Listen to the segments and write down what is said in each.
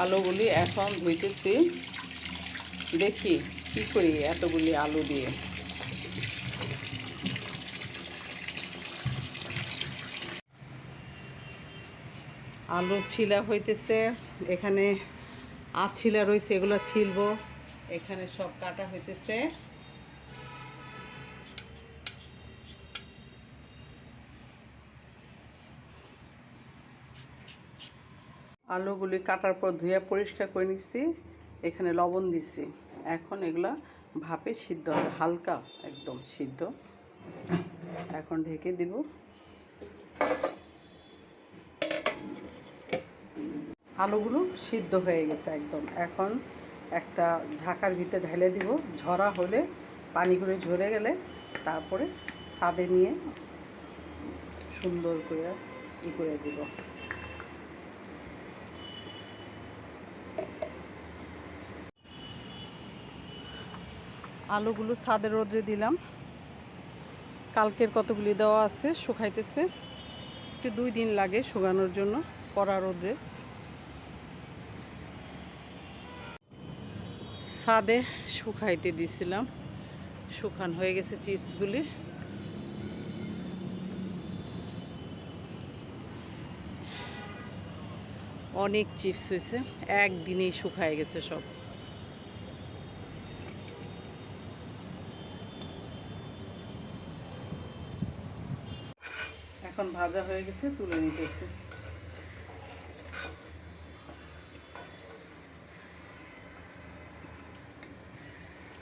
আলুগুলি এখন ধুইতেছি। দেখি কি করি এতগুলি আলু দিয়ে। আলু ছিলা হইতেছে, এখানে ছিলা রয়েছে, এগুলো ছিলবো। এখানে সব কাটা হইতেছে। আলুগুলি কাটার পর ধুয়ে পরিষ্কার করে নিচ্ছি, এখানে লবণ দিছি। এখন এগুলা ভাপে সিদ্ধ হবে, হালকা একদম সিদ্ধ। এখন ঢেকে দিব। আলুগুলো সিদ্ধ হয়ে গেছে একদম। এখন একটা ঝাঁকার ভিতরে ঢেলে দিব, ঝরা হলে পানিগুলো ঝরে গেলে তারপরে ছাদে নিয়ে সুন্দর করে করে দিব। আলুগুলো ছাদের রোদ্রে দিলাম, কালকের কতগুলি দেওয়া আছে, শুকাইতেছে। একটু 2 দিন লাগে শুকানোর জন্য কড়া রোদ্রে। ছাদে শুকাইতে দিছিলাম, শুকান হয়ে গেছে চিপসগুলি। অনেক চিপস হয়েছে, একদিনেই শুকায় গেছে সব। এখন ভাজা হয়ে গেছে, তুলে নিতেছি।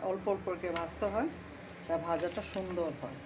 অল্প অল্প করে ভাজতে হয়, তা ভাজাটা সুন্দর হয়।